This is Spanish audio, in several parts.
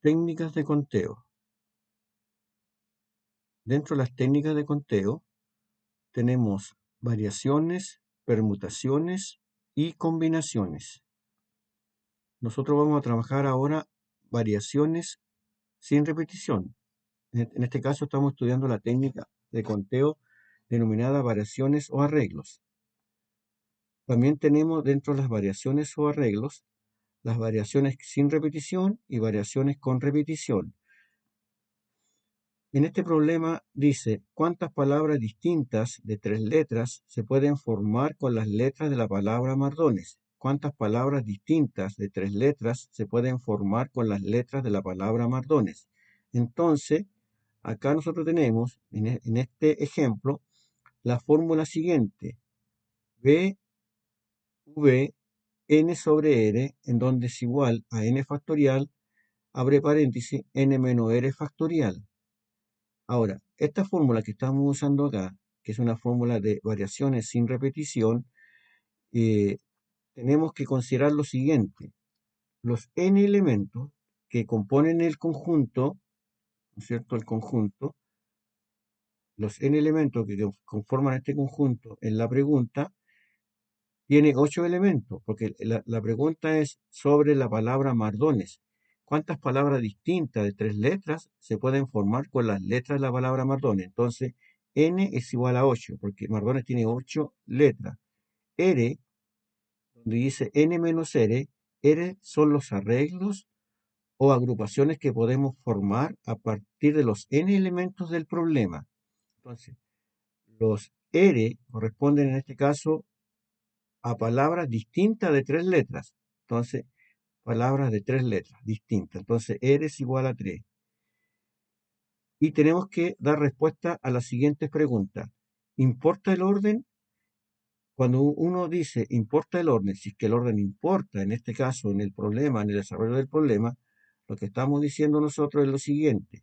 Técnicas de conteo. Dentro de las técnicas de conteo tenemos variaciones, permutaciones y combinaciones. Nosotros vamos a trabajar ahora variaciones sin repetición. En este caso estamos estudiando la técnica de conteo denominada variaciones o arreglos. También tenemos dentro de las variaciones o arreglos las variaciones sin repetición y variaciones con repetición. En este problema dice, ¿cuántas palabras distintas de 3 letras se pueden formar con las letras de la palabra Mardones? ¿Cuántas palabras distintas de 3 letras se pueden formar con las letras de la palabra Mardones? Entonces, acá nosotros tenemos, en este ejemplo, la fórmula siguiente. B, V, N sobre R, en donde es igual a N factorial, abre paréntesis, N menos R factorial. Ahora, esta fórmula que estamos usando acá, que es una fórmula de variaciones sin repetición, tenemos que considerar lo siguiente. Los n elementos que componen el conjunto, ¿no es cierto? El conjunto, los n elementos que conforman este conjunto en la pregunta, tiene 8 elementos, porque la pregunta es sobre la palabra Mardones. ¿Cuántas palabras distintas de 3 letras se pueden formar con las letras de la palabra Mardones? Entonces, n es igual a 8, porque Mardones tiene 8 letras. R, donde dice n menos R, R son los arreglos o agrupaciones que podemos formar a partir de los n elementos del problema. Entonces, los R corresponden en este caso a palabras distintas de 3 letras. Entonces, palabras de 3 letras distintas. Entonces, R es igual a 3. Y tenemos que dar respuesta a las siguientes preguntas. ¿Importa el orden? Cuando uno dice importa el orden, si es que el orden importa, en este caso, en el problema, en el desarrollo del problema, lo que estamos diciendo nosotros es lo siguiente.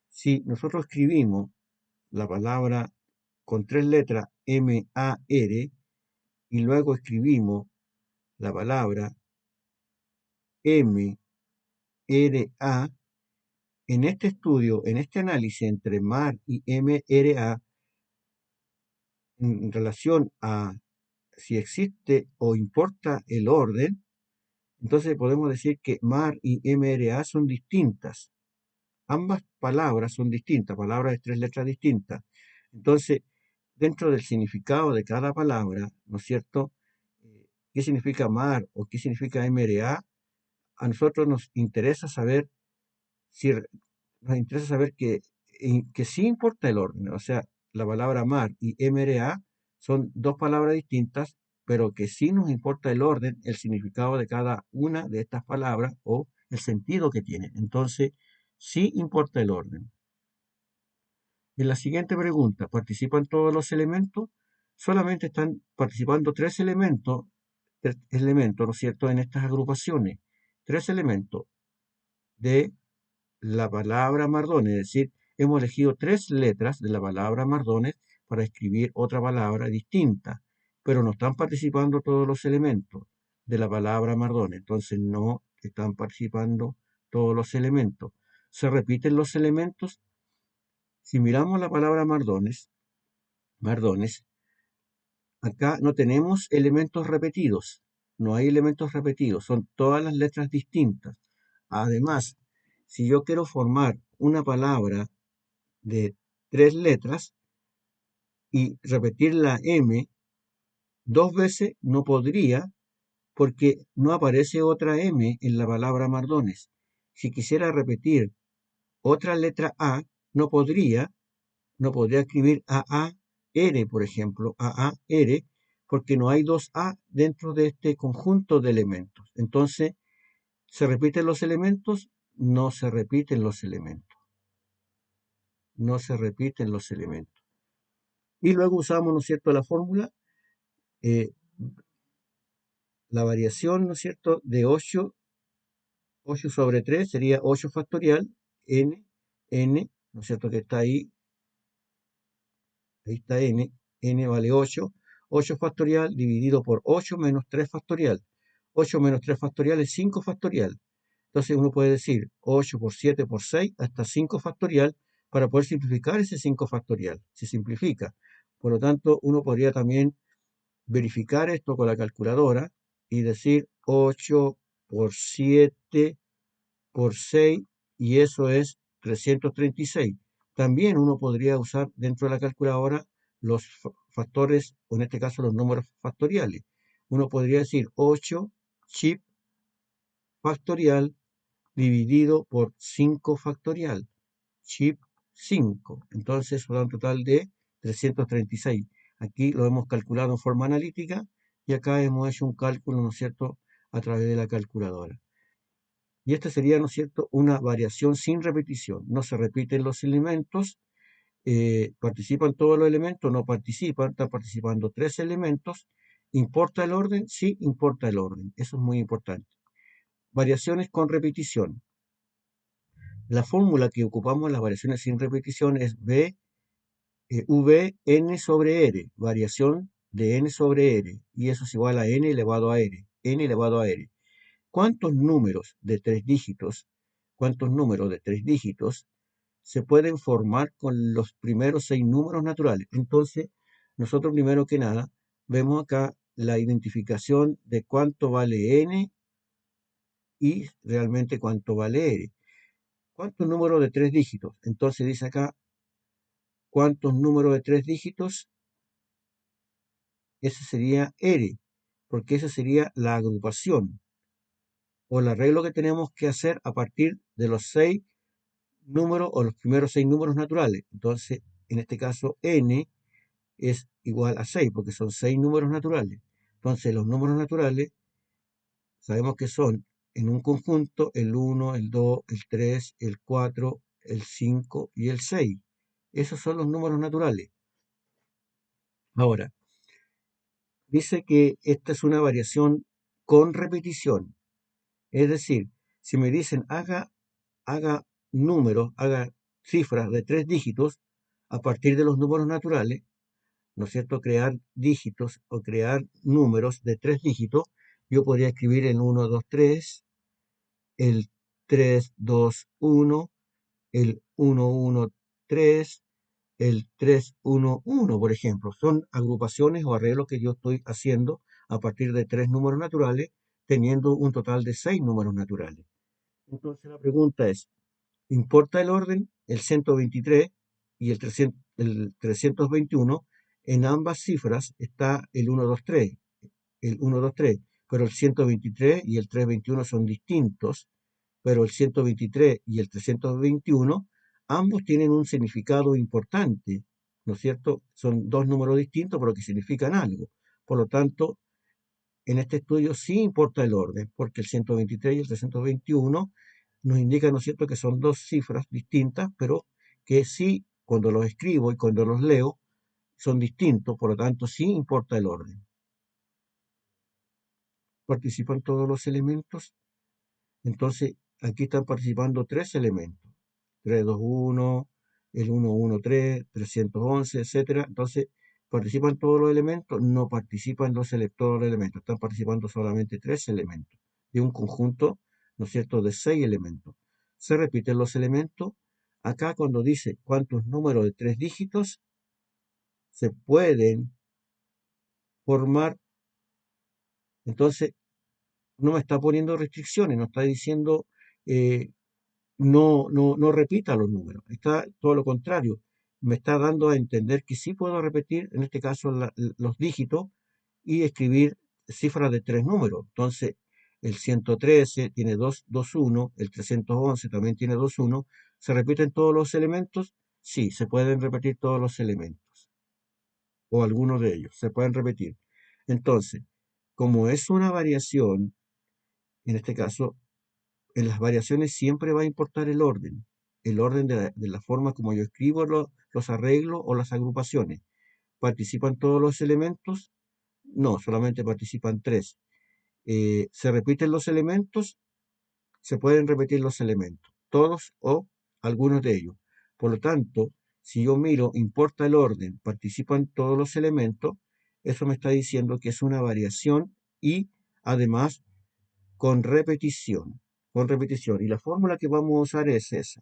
Si nosotros escribimos la palabra con 3 letras M-A-R y luego escribimos la palabra M-R-A, en este estudio, en este análisis entre MAR y M-R-A, en relación a si existe o importa el orden, entonces podemos decir que MAR y MRA son distintas. Ambas palabras son distintas, palabras de 3 letras distintas. Entonces, dentro del significado de cada palabra, ¿no es cierto? ¿Qué significa MAR o qué significa MRA? A nosotros nos interesa saber que sí importa el orden. O sea, la palabra MAR y MRA son dos palabras distintas, pero que sí nos importa el orden, el significado de cada una de estas palabras o el sentido que tienen. Entonces, sí importa el orden. En la siguiente pregunta, ¿participan todos los elementos? Solamente están participando 3 elementos, ¿no es cierto?, en estas agrupaciones. 3 elementos de la palabra Mardones, es decir, hemos elegido 3 letras de la palabra Mardones para escribir otra palabra distinta, pero no están participando todos los elementos de la palabra Mardones, entonces no están participando todos los elementos. ¿Se repiten los elementos? Si miramos la palabra Mardones, acá no tenemos elementos repetidos, no hay elementos repetidos, son todas las letras distintas. Además, si yo quiero formar una palabra de 3 letras y repetir la M 2 veces, no podría porque no aparece otra M en la palabra Mardones. Si quisiera repetir otra letra A, no podría escribir A-A-R, por ejemplo, A-A-R, porque no hay 2 A dentro de este conjunto de elementos. Entonces, ¿se repiten los elementos? No se repiten los elementos. No se repiten los elementos. Y luego usamos, ¿no es cierto?, la fórmula, la variación, ¿no es cierto?, de 8 sobre 3 sería 8 factorial, n, ¿no es cierto?, que está ahí está n vale 8, 8 factorial dividido por 8 menos 3 factorial. 8 menos 3 factorial es 5 factorial. Entonces uno puede decir 8 por 7 por 6 hasta 5 factorial para poder simplificar ese 5 factorial. Se simplifica. Por lo tanto, uno podría también verificar esto con la calculadora y decir 8 por 7 por 6 y eso es 336. También uno podría usar dentro de la calculadora los factores, o en este caso los números factoriales. Uno podría decir 8 chip factorial dividido por 5 factorial, chip 5. Entonces eso da un total de 336. Aquí lo hemos calculado en forma analítica y acá hemos hecho un cálculo, ¿no es cierto?, a través de la calculadora. Y esta sería, ¿no es cierto?, una variación sin repetición. No se repiten los elementos, participan todos los elementos, no participan, están participando 3 elementos. ¿Importa el orden? Sí, importa el orden. Eso es muy importante. Variaciones con repetición. La fórmula que ocupamos en las variaciones sin repetición es V n sobre r, variación de n sobre r, y eso es igual a n elevado a r, n elevado a r. ¿Cuántos números de 3 dígitos, se pueden formar con los primeros 6 números naturales? Entonces, nosotros primero que nada vemos acá la identificación de cuánto vale n y realmente cuánto vale r. ¿Cuántos números de 3 dígitos? Entonces dice acá, ¿cuántos números de 3 dígitos? Ese sería R, porque esa sería la agrupación o el arreglo que tenemos que hacer a partir de los 6 números o los primeros 6 números naturales. Entonces, en este caso, N es igual a 6, porque son 6 números naturales. Entonces, los números naturales sabemos que son en un conjunto el 1, el 2, el 3, el 4, el 5 y el 6. Esos son los números naturales. Ahora, dice que esta es una variación con repetición. Es decir, si me dicen haga números, haga cifras de 3 dígitos a partir de los números naturales, ¿no es cierto? Crear dígitos o crear números de 3 dígitos, yo podría escribir el 1, 2, 3, el 3, 2, 1, el 1, 1, 3, el 3, 1, 1, por ejemplo. Son agrupaciones o arreglos que yo estoy haciendo a partir de 3 números naturales, teniendo un total de 6 números naturales. Entonces la pregunta es, ¿importa el orden? El 123 y el 321, en ambas cifras está el 1, 2, 3, el 1, 2, 3, pero el 123 y el 321 son distintos, pero el 123 y el 321, ambos tienen un significado importante, ¿no es cierto? Son dos números distintos, pero que significan algo. Por lo tanto, en este estudio sí importa el orden, porque el 123 y el 321 nos indican, ¿no es cierto?, que son dos cifras distintas, pero que sí, cuando los escribo y cuando los leo, son distintos, por lo tanto sí importa el orden. ¿Participan todos los elementos? Entonces, aquí están participando 3 elementos. 321, el 113, 311, etcétera. Entonces, ¿participan todos los elementos? No participan todos los elementos. Están participando solamente 3 elementos de un conjunto, ¿no es cierto?, de 6 elementos. Se repiten los elementos. Acá cuando dice cuántos números de 3 dígitos se pueden formar, entonces no me está poniendo restricciones, no está diciendo no repita los números. Está todo lo contrario. Me está dando a entender que sí puedo repetir, en este caso, los dígitos y escribir cifras de 3 números. Entonces, el 113 tiene 2, 1, el 311 también tiene 2, 1. ¿Se repiten todos los elementos? Sí, se pueden repetir todos los elementos. O algunos de ellos, se pueden repetir. Entonces, como es una variación, en este caso, en las variaciones siempre va a importar el orden de la forma como yo escribo los arreglos o las agrupaciones. ¿Participan todos los elementos? No, solamente participan 3. ¿Se repiten los elementos? Se pueden repetir los elementos, todos o algunos de ellos. Por lo tanto, si yo miro, importa el orden, participan todos los elementos, eso me está diciendo que es una variación y además con repetición. con repetición. Y la fórmula que vamos a usar es esa,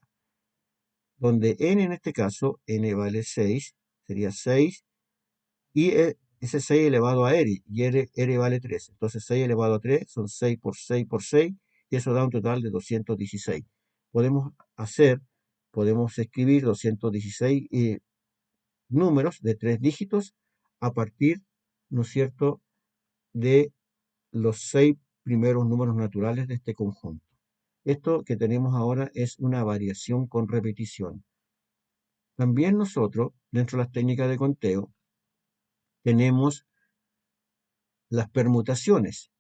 donde n en este caso, n vale 6, sería 6, y ese 6 elevado a r, y r vale 3. Entonces 6 elevado a 3 son 6 por 6 por 6, y eso da un total de 216. Podemos hacer, podemos escribir 216 números de 3 dígitos a partir, ¿no es cierto?, de los 6 primeros números naturales de este conjunto. Esto que tenemos ahora es una variación con repetición. También nosotros, dentro de las técnicas de conteo, tenemos las permutaciones,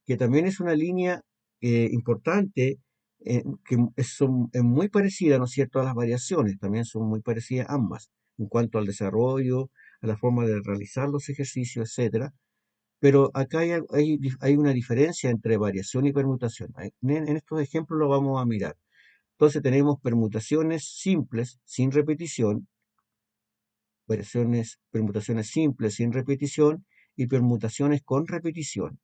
que también es una línea importante, es muy parecida, ¿no es cierto?, a las variaciones, también son muy parecidas ambas, en cuanto al desarrollo, a la forma de realizar los ejercicios, etcétera. Pero acá hay una diferencia entre variación y permutación. En estos ejemplos lo vamos a mirar. Entonces tenemos permutaciones simples sin repetición, permutaciones simples sin repetición y permutaciones con repetición.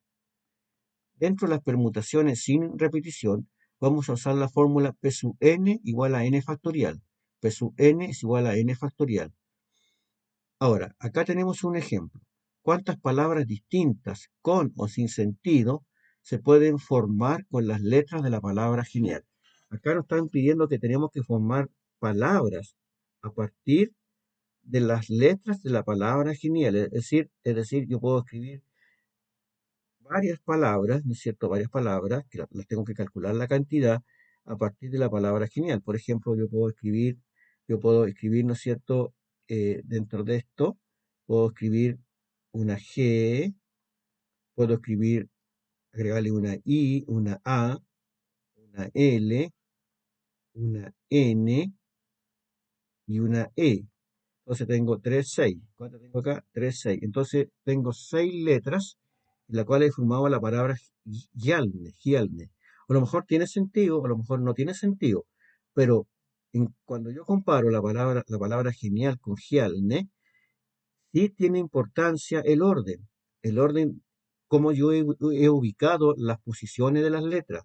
Dentro de las permutaciones sin repetición, vamos a usar la fórmula P sub n igual a n factorial. P sub n es igual a n factorial. Ahora, acá tenemos un ejemplo. ¿Cuántas palabras distintas, con o sin sentido, se pueden formar con las letras de la palabra genial? Acá nos están pidiendo que tenemos que formar palabras a partir de las letras de la palabra genial. Es decir, yo puedo escribir varias palabras, ¿no es cierto? Varias palabras, que las tengo que calcular la cantidad a partir de la palabra genial. Por ejemplo, yo puedo escribir, ¿no es cierto? Dentro de esto, puedo escribir una G, puedo escribir, agregarle una I, una A, una L, una N y una E. Entonces tengo 3 6. ¿Cuánto tengo acá? 3 6. Entonces tengo 6 letras, en las cuales he formado la palabra Gialne, Gialne. A lo mejor tiene sentido, a lo mejor no tiene sentido, pero cuando yo comparo la palabra genial con Gialne, sí tiene importancia el orden. El orden, como yo he ubicado las posiciones de las letras.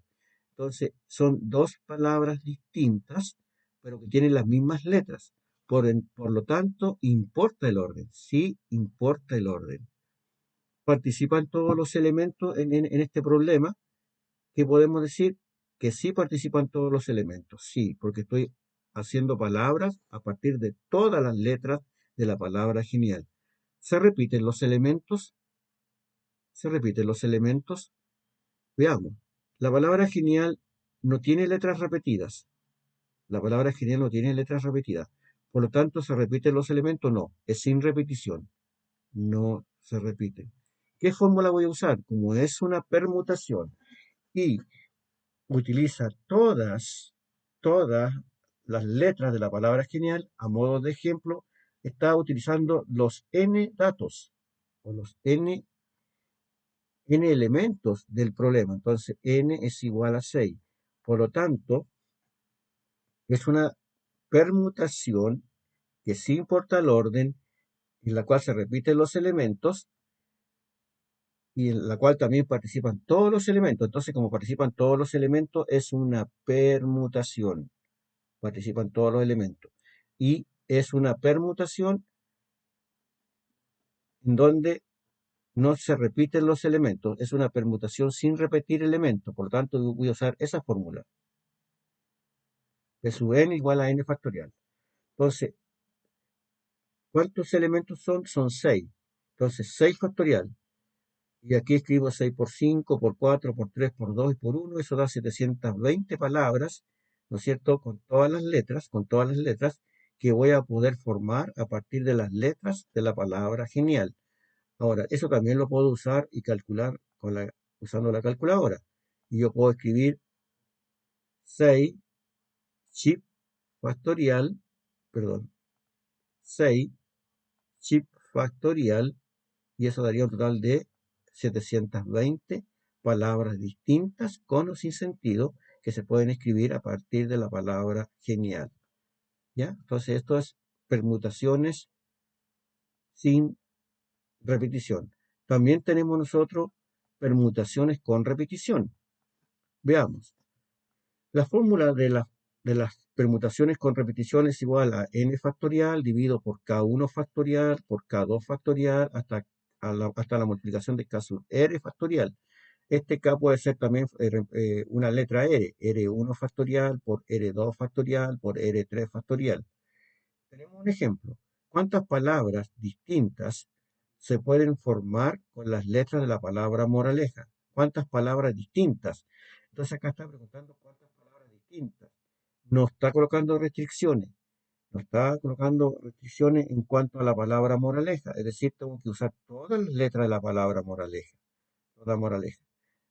Entonces, son dos palabras distintas, pero que tienen las mismas letras. Por lo tanto, importa el orden. Sí, importa el orden. Participan todos los elementos en este problema, que podemos decir que sí participan todos los elementos. Sí, porque estoy haciendo palabras a partir de todas las letras de la palabra genial. Se repiten los elementos, se repiten los elementos. Veamos, la palabra genial no tiene letras repetidas. La palabra genial no tiene letras repetidas. Por lo tanto, ¿se repiten los elementos? No, es sin repetición. No se repiten. ¿Qué fórmula voy a usar? Como es una permutación y utiliza todas las letras de la palabra genial, a modo de ejemplo, está utilizando los n datos o los n elementos del problema. Entonces, n es igual a 6. Por lo tanto, es una permutación que sí importa el orden, en la cual se repiten los elementos y en la cual también participan todos los elementos. Entonces, como participan todos los elementos, es una permutación. Participan todos los elementos. Y es una permutación en donde no se repiten los elementos. Es una permutación sin repetir elementos. Por lo tanto, voy a usar esa fórmula. P sub n igual a n factorial. Entonces, ¿cuántos elementos son? Son 6. Entonces, 6 factorial. Y aquí escribo 6 por 5, por 4, por 3, por 2 y por 1. Eso da 720 palabras, ¿no es cierto? Con todas las letras que voy a poder formar a partir de las letras de la palabra genial. Ahora, eso también lo puedo usar y calcular usando la calculadora. Y yo puedo escribir 6 chip factorial, perdón, 6 chip factorial, y eso daría un total de 720 palabras distintas con o sin sentido que se pueden escribir a partir de la palabra genial. ¿Ya? Entonces esto es permutaciones sin repetición. También tenemos nosotros permutaciones con repetición. Veamos. La fórmula de las permutaciones con repetición es igual a n factorial dividido por k1 factorial por k2 factorial hasta la multiplicación de k sub r factorial. Este k puede ser también una letra r, r1 factorial por r2 factorial por r3 factorial. Tenemos un ejemplo. ¿Cuántas palabras distintas se pueden formar con las letras de la palabra moraleja? ¿Cuántas palabras distintas? Entonces acá está preguntando cuántas palabras distintas. No está colocando restricciones. No está colocando restricciones en cuanto a la palabra moraleja. Es decir, tengo que usar todas las letras de la palabra moraleja. Toda moraleja.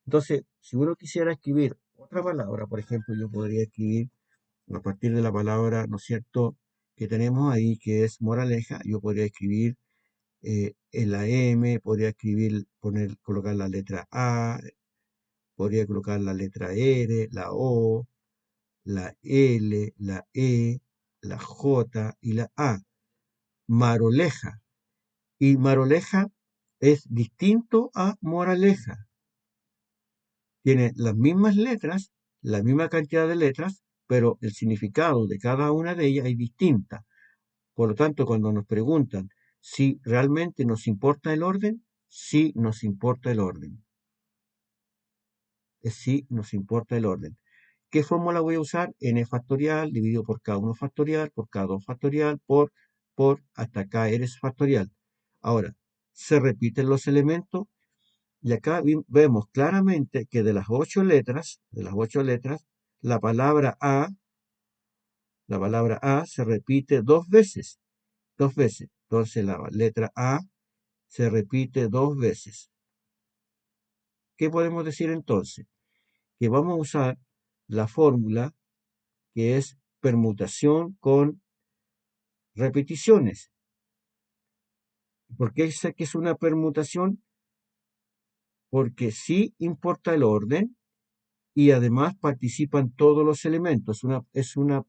Entonces, si uno quisiera escribir otra palabra, por ejemplo, yo podría escribir a partir de la palabra, ¿no es cierto?, que tenemos ahí, que es moraleja, yo podría escribir en la M, podría escribir, colocar la letra A, podría colocar la letra R, la O, la L, la E, la J y la A. Maroleja. Y maroleja es distinto a moraleja. Tiene las mismas letras, la misma cantidad de letras, pero el significado de cada una de ellas es distinta. Por lo tanto, cuando nos preguntan si realmente nos importa el orden, sí nos importa el orden. Sí nos importa el orden. ¿Qué fórmula voy a usar? N factorial dividido por K1 factorial, por K2 factorial, por hasta KR factorial. Ahora, se repiten los elementos y acá vemos claramente que de las 8 letras, la palabra A se repite dos veces. Entonces la letra A se repite dos veces. ¿Qué podemos decir entonces? Que vamos a usar la fórmula que es permutación con repeticiones. ¿Por qué sé que es una permutación? Porque sí importa el orden y además participan todos los elementos. Es una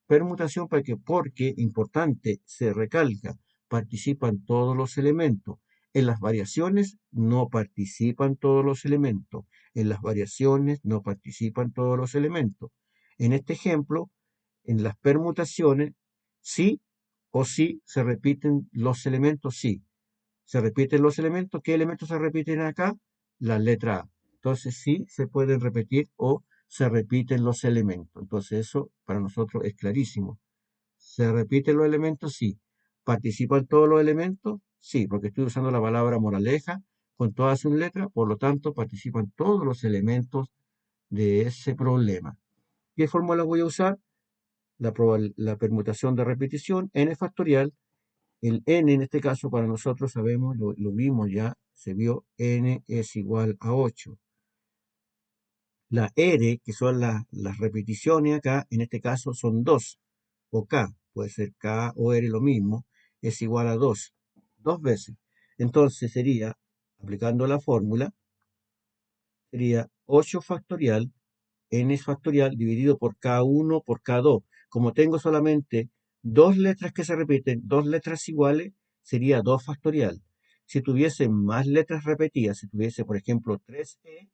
permutación porque, importante, se recalca, participan todos los elementos. En las variaciones no participan todos los elementos. En las variaciones no participan todos los elementos. En este ejemplo, en las permutaciones, sí o sí se repiten los elementos, sí. Se repiten los elementos. ¿Qué elementos se repiten acá? La letra A. Entonces sí se pueden repetir o se repiten los elementos. Entonces eso para nosotros es clarísimo. ¿Se repiten los elementos? Sí. ¿Participan todos los elementos? Sí, porque estoy usando la palabra moraleja con todas sus letras, por lo tanto participan todos los elementos de ese problema. ¿Qué fórmula voy a usar? La permutación de repetición, n factorial. El n en este caso para nosotros sabemos, lo vimos ya, se vio, n es igual a 8. La r, que son las repeticiones acá, en este caso son 2, o k, puede ser k o r lo mismo, es igual a 2, dos veces. Entonces sería, aplicando la fórmula, sería 8 factorial, n factorial dividido por k1 por k2. Como tengo solamente dos letras que se repiten, dos letras iguales, sería 2 factorial. Si tuviese más letras repetidas, si tuviese, por ejemplo, 3e,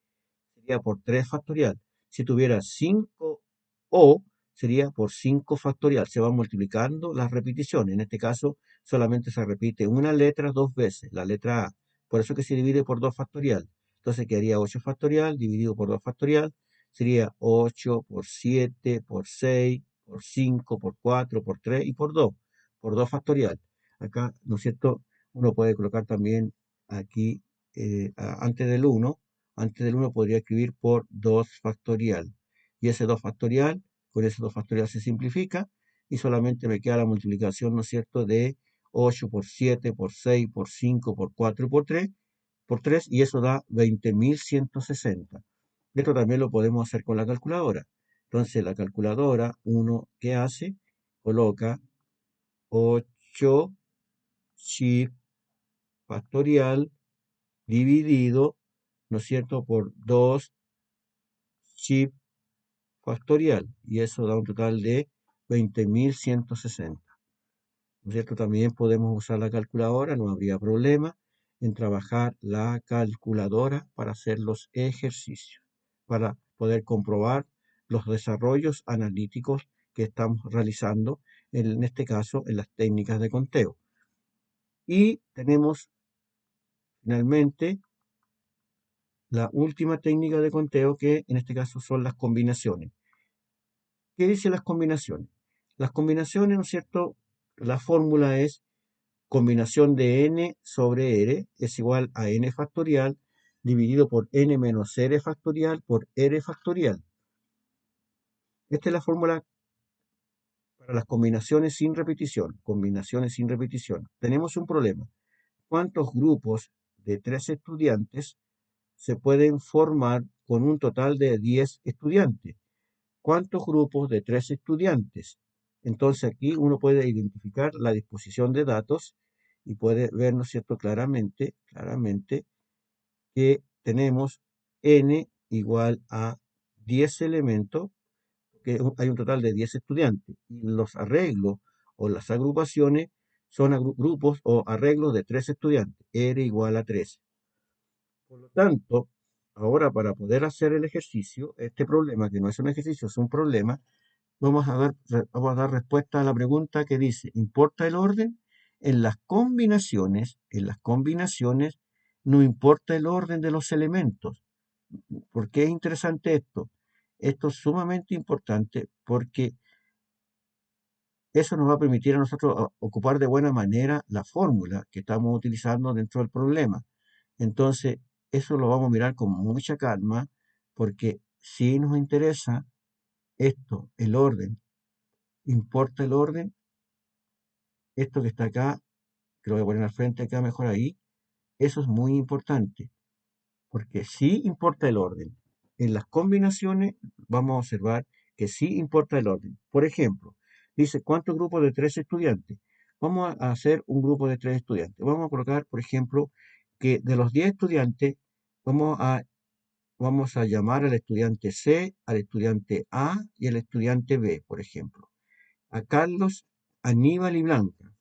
sería por 3 factorial. Si tuviera 5o, sería por 5 factorial. Se van multiplicando las repeticiones. En este caso, solamente se repite una letra dos veces, la letra A. Por eso que se divide por 2 factorial. Entonces quedaría 8 factorial dividido por 2 factorial. Sería 8 por 7 por 6 por 5 por 4 por 3 y por 2 factorial. Acá, ¿no es cierto? Uno puede colocar también aquí, antes del 1, podría escribir por 2 factorial. Y ese 2 factorial, con ese 2 factorial se simplifica y solamente me queda la multiplicación, ¿no es cierto?, de 8 por 7 por 6 por 5 por 4 y por 3 y eso da 20.160. Esto también lo podemos hacer con la calculadora. Entonces la calculadora, uno, ¿qué hace? Coloca 8 shift factorial dividido, ¿no es cierto?, por 2 shift factorial. Y eso da un total de 20.160. ¿No es cierto? También podemos usar la calculadora, no habría problema en trabajar la calculadora para hacer los ejercicios, para poder comprobar los desarrollos analíticos que estamos realizando, en este caso, en las técnicas de conteo. Y tenemos finalmente la última técnica de conteo, que en este caso son las combinaciones. ¿Qué dicen las combinaciones? Las combinaciones, ¿no es cierto? La fórmula es combinación de n sobre r es igual a n factorial dividido por n menos r factorial por r factorial. Esta es la fórmula para las combinaciones sin repetición. Combinaciones sin repetición. Tenemos un problema. ¿Cuántos grupos de 3 estudiantes se pueden formar con un total de 10 estudiantes? ¿Cuántos grupos de 3 estudiantes? Entonces aquí uno puede identificar la disposición de datos y puede ver, ¿no es cierto?, claramente que tenemos n igual a 10 elementos, que hay un total de 10 estudiantes. Y los arreglos o las agrupaciones son grupos o arreglos de 3 estudiantes, r igual a 3. Por lo tanto, ahora para poder hacer el ejercicio, este problema, que no es un ejercicio, es un problema, vamos a dar respuesta a la pregunta que dice, ¿importa el orden? En las combinaciones, no importa el orden de los elementos. ¿Por qué es interesante esto? Esto es sumamente importante porque eso nos va a permitir a nosotros ocupar de buena manera la fórmula que estamos utilizando dentro del problema. Entonces, eso lo vamos a mirar con mucha calma porque si nos interesa esto, el orden, importa el orden, esto que está acá, que lo voy a poner al frente acá mejor ahí, eso es muy importante, porque sí importa el orden. En las combinaciones vamos a observar que sí importa el orden. Por ejemplo, dice, ¿cuántos grupos de 3 estudiantes? Vamos a hacer un grupo de 3 estudiantes. Vamos a colocar, por ejemplo, que de los 10 estudiantes, vamos a llamar al estudiante C, al estudiante A y al estudiante B, por ejemplo. A Carlos, Aníbal y Blanca.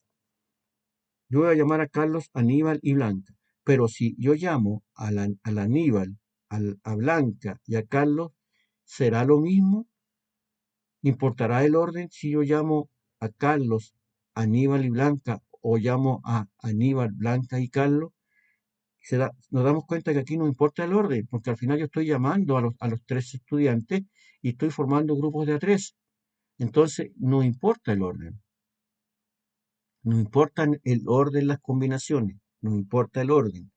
Yo voy a llamar a Carlos, Aníbal y Blanca. Pero si yo llamo al Aníbal, a Blanca y a Carlos, ¿será lo mismo? ¿Importará el orden si yo llamo a Carlos, Aníbal y Blanca o llamo a Aníbal, Blanca y Carlos? Nos damos cuenta que aquí no importa el orden, porque al final yo estoy llamando a los 3 estudiantes y estoy formando grupos de a 3. Entonces, no importa el orden. No importan el orden, las combinaciones, no importa el orden.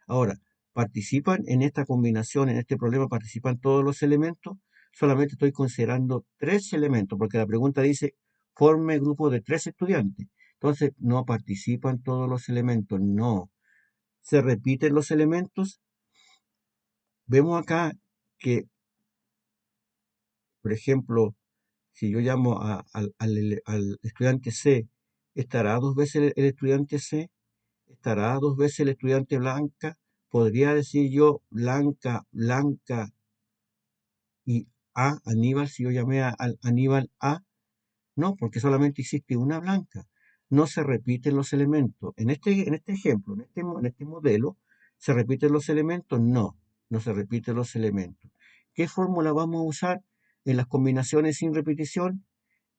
Ahora, ¿participan en esta combinación, en este problema, participan todos los elementos? Solamente estoy considerando 3 elementos, porque la pregunta dice, forme grupo de 3 estudiantes. Entonces, no participan todos los elementos, no. ¿Se repiten los elementos? Vemos acá que, por ejemplo, si yo llamo al estudiante C, ¿estará 2 veces el estudiante C? ¿Estará 2 veces el estudiante Blanca? ¿Podría decir yo Blanca, Blanca y A, Aníbal, si yo llamé a Aníbal A? No, porque solamente existe una Blanca. No se repiten los elementos. En este ejemplo, en este modelo, ¿se repiten los elementos? No, no se repiten los elementos. ¿Qué fórmula vamos a usar en las combinaciones sin repetición?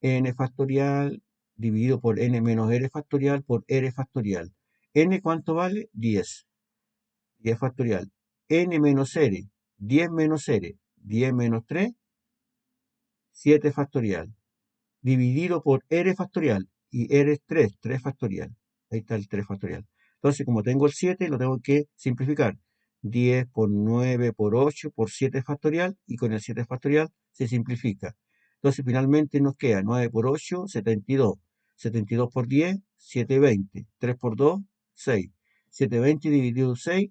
N factorial dividido por n menos r factorial por r factorial. ¿N cuánto vale? 10. 10 factorial. N menos r, 10 menos r, 10 menos 3, 7 factorial. Dividido por r factorial. Y r es 3, 3 factorial. Ahí está el 3 factorial. Entonces, como tengo el 7, lo tengo que simplificar. 10 por 9 por 8 por 7 factorial. Y con el 7 factorial se simplifica. Entonces, finalmente nos queda 9 por 8, 72. 72 por 10, 720. 3 por 2, 6. 720 dividido 6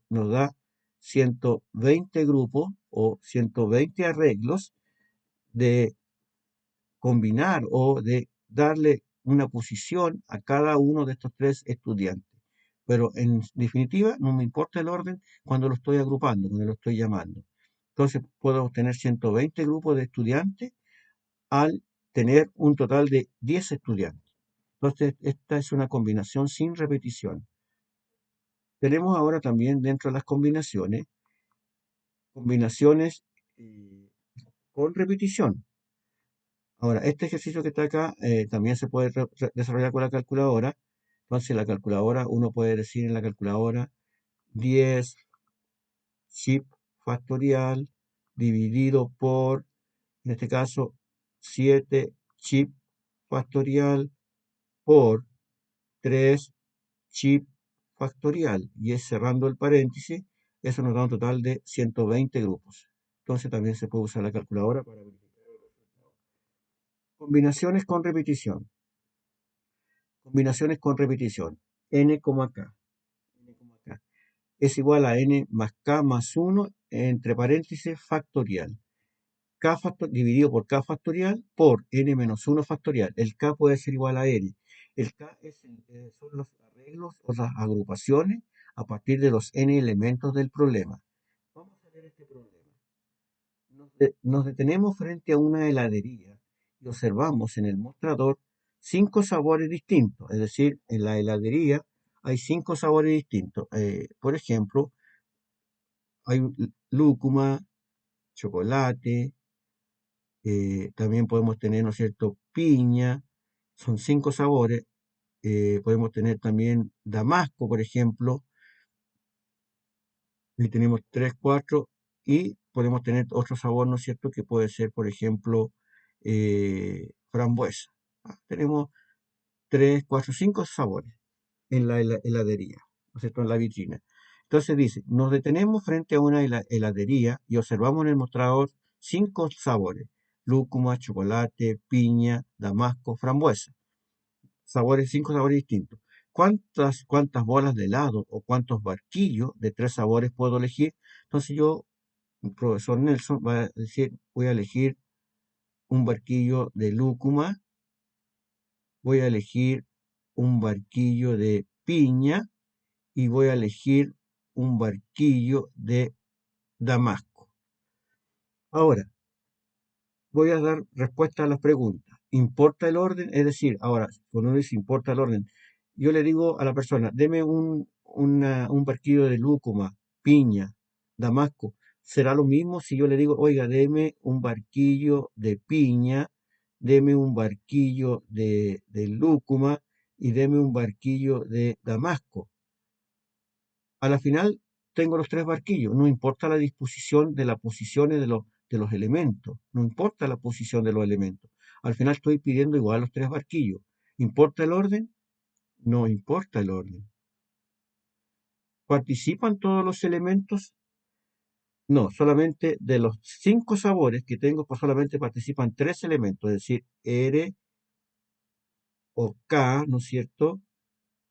nos da 120 grupos o 120 arreglos de combinar o de darle una posición a cada uno de estos 3 estudiantes. Pero en definitiva, no me importa el orden cuando lo estoy agrupando, cuando lo estoy llamando. Entonces puedo obtener 120 grupos de estudiantes al tener un total de 10 estudiantes. Entonces, esta es una combinación sin repetición. Tenemos ahora también dentro de las combinaciones con repetición. Ahora, este ejercicio que está acá también se puede desarrollar con la calculadora. Entonces, la calculadora, uno puede decir en la calculadora 10 chip factorial dividido por, en este caso, 7 chip factorial por 3 chip factorial. Y es cerrando el paréntesis, eso nos da un total de 120 grupos. Entonces, también se puede usar la calculadora para verificar el resultado. Combinaciones con repetición. Combinaciones con repetición. N, K. N, K. Es igual a N más K más 1 entre paréntesis factorial. K dividido por K factorial por N menos 1 factorial. El K puede ser igual a N. El K son los arreglos o las agrupaciones a partir de los N elementos del problema. Vamos a ver este problema. Nos detenemos frente a una heladería y observamos en el mostrador 5 sabores distintos. Es decir, en la heladería hay 5 sabores distintos. Por ejemplo, hay lúcuma, chocolate, también podemos tener, ¿no es cierto?, piña, son 5 sabores. Podemos tener también damasco, por ejemplo, y tenemos 3, 4, y podemos tener otro sabor, ¿no es cierto?, que puede ser, por ejemplo, frambuesa. Tenemos 3, 4, 5 sabores en la heladería, ¿no es cierto?, en la vitrina. Entonces dice, nos detenemos frente a una heladería y observamos en el mostrador 5 sabores: lúcuma, chocolate, piña, damasco, frambuesa. Sabores, 5 sabores distintos. ¿Cuántas bolas de helado o cuántos barquillos de 3 sabores puedo elegir? Entonces yo, el profesor Nelson, va a decir, voy a elegir un barquillo de lúcuma, voy a elegir un barquillo de piña y voy a elegir un barquillo de damasco. Ahora, voy a dar respuesta a las preguntas. ¿Importa el orden? Es decir, ahora, cuando uno dice importa el orden, yo le digo a la persona, deme un barquillo de lúcuma, piña, damasco. ¿Será lo mismo si yo le digo, oiga, deme un barquillo de piña, deme un barquillo de lúcuma y deme un barquillo de damasco? A la final tengo los 3 barquillos, no importa la disposición de las posiciones de los elementos, no importa la posición de los elementos. Al final estoy pidiendo igual los 3 barquillos. ¿Importa el orden? No importa el orden. ¿Participan todos los elementos? No, solamente de los 5 sabores que tengo, pues solamente participan 3 elementos, es decir, R o K, ¿no es cierto?,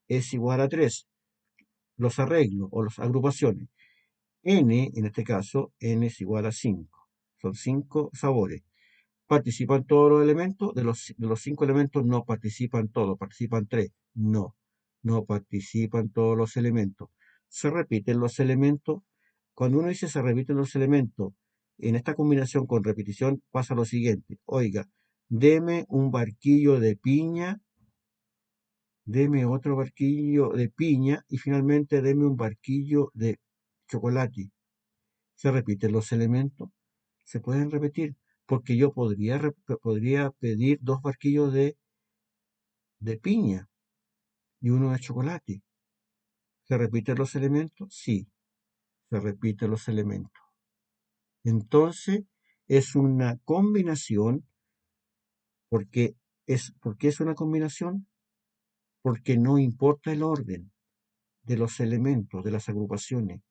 es igual a 3. Los arreglos o las agrupaciones. N, en este caso, N es igual a 5. Son 5 sabores. ¿Participan todos los elementos? De los 5 elementos no participan todos, participan 3. No, no participan todos los elementos. ¿Se repiten los elementos? Cuando uno dice se repiten los elementos, en esta combinación con repetición pasa lo siguiente. Oiga, deme un barquillo de piña, deme otro barquillo de piña y finalmente deme un barquillo de chocolate. ¿Se repiten los elementos? Se pueden repetir, porque yo podría pedir 2 barquillos de piña y uno de chocolate. ¿Se repiten los elementos? Sí, se repiten los elementos. Entonces, es una combinación, ¿por qué es una combinación? Porque no importa el orden de los elementos, de las agrupaciones.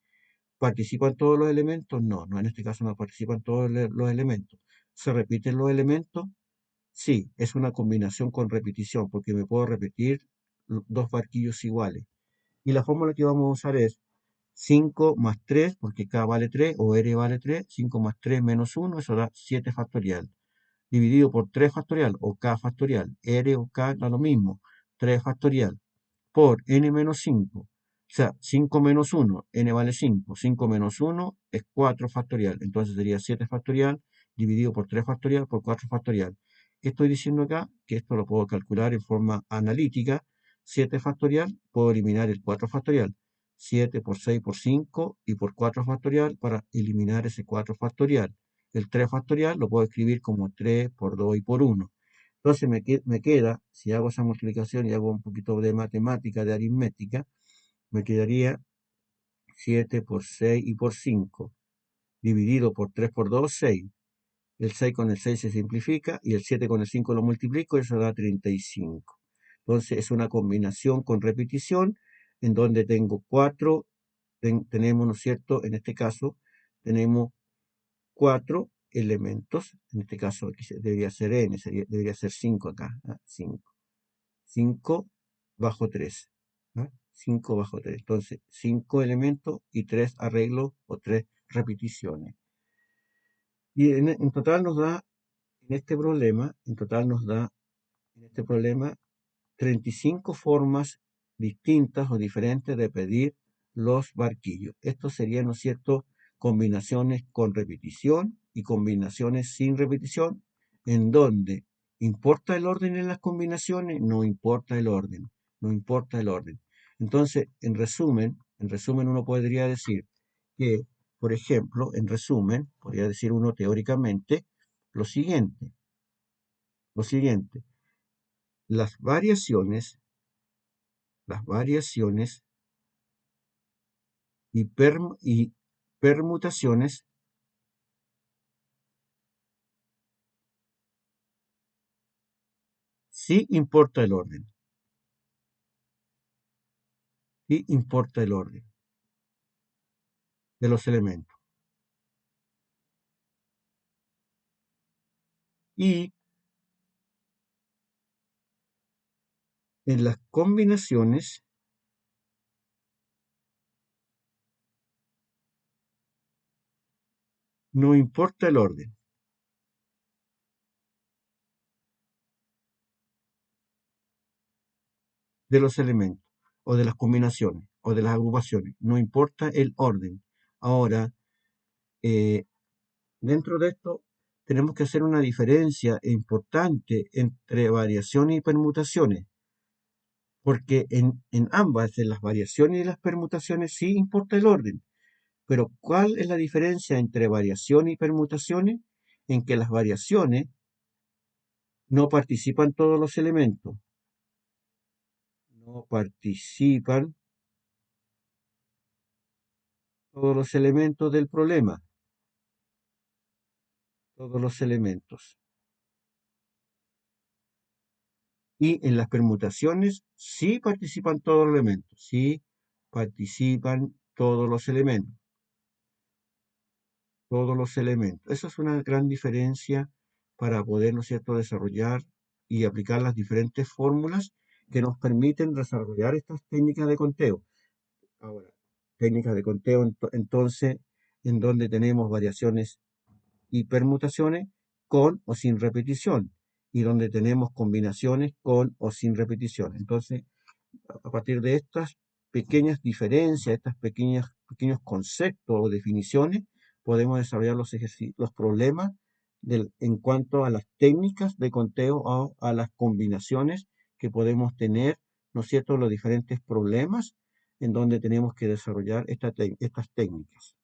¿Participan todos los elementos? No, no, en este caso no participan todos los elementos. ¿Se repiten los elementos? Sí, es una combinación con repetición, porque me puedo repetir 2 barquillos iguales. Y la fórmula que vamos a usar es 5 más 3, porque K vale 3 o R vale 3, 5 más 3 menos 1, eso da 7 factorial. Dividido por 3 factorial o K factorial, R o K da lo mismo, 3 factorial, por N menos 5. O sea, 5 menos 1, N vale 5, 5 menos 1 es 4 factorial, entonces sería 7 factorial dividido por 3 factorial por 4 factorial. ¿Qué estoy diciendo acá? Que esto lo puedo calcular en forma analítica. 7 factorial, puedo eliminar el 4 factorial. 7 por 6 por 5 y por 4 factorial para eliminar ese 4 factorial. El 3 factorial lo puedo escribir como 3 por 2 y por 1. Entonces me queda, si hago esa multiplicación y hago un poquito de matemática, de aritmética, me quedaría 7 por 6 y por 5, dividido por 3 por 2, 6. El 6 con el 6 se simplifica y el 7 con el 5 lo multiplico y eso da 35. Entonces es una combinación con repetición en donde tengo 4, tenemos, ¿no es cierto? En este caso tenemos 4 elementos, en este caso aquí debería ser n, debería ser 5 acá, 5. 5 bajo 3. 5 bajo 3. Entonces, 5 elementos y 3 arreglos o 3 repeticiones. Y en total nos da, en total nos da, en este problema, 35 formas distintas o diferentes de pedir los barquillos. Estos serían, ¿no es cierto?, combinaciones con repetición y combinaciones sin repetición, en donde importa el orden en las combinaciones, no importa el orden, no importa el orden. Entonces, en resumen uno podría decir que, por ejemplo, en resumen, podría decir uno teóricamente lo siguiente, lo siguiente, las variaciones y permutaciones sí importa el orden, sí importa el orden de los elementos. Y en las combinaciones no importa el orden de los elementos o de las combinaciones o de las agrupaciones, no importa el orden. Ahora, eh, dentro de esto tenemos que hacer una diferencia importante entre variaciones y permutaciones, porque en ambas, en las variaciones y las permutaciones, sí importa el orden. Pero ¿cuál es la diferencia entre variaciones y permutaciones? En que las variaciones no participan todos los elementos, no participan todos los elementos del problema, todos los elementos. Y en las permutaciones sí participan todos los elementos, sí participan todos los elementos, todos los elementos. Esa es una gran diferencia para poder, ¿no es cierto?, desarrollar y aplicar las diferentes fórmulas que nos permiten desarrollar estas técnicas de conteo. Ahora, técnicas de conteo, entonces, en donde tenemos variaciones y permutaciones con o sin repetición, y donde tenemos combinaciones con o sin repetición. Entonces, a partir de estas pequeñas diferencias, pequeños conceptos o definiciones, podemos desarrollar los problemas en cuanto a las técnicas de conteo o a las combinaciones que podemos tener, ¿no es cierto?, los diferentes problemas en donde tenemos que desarrollar estas técnicas.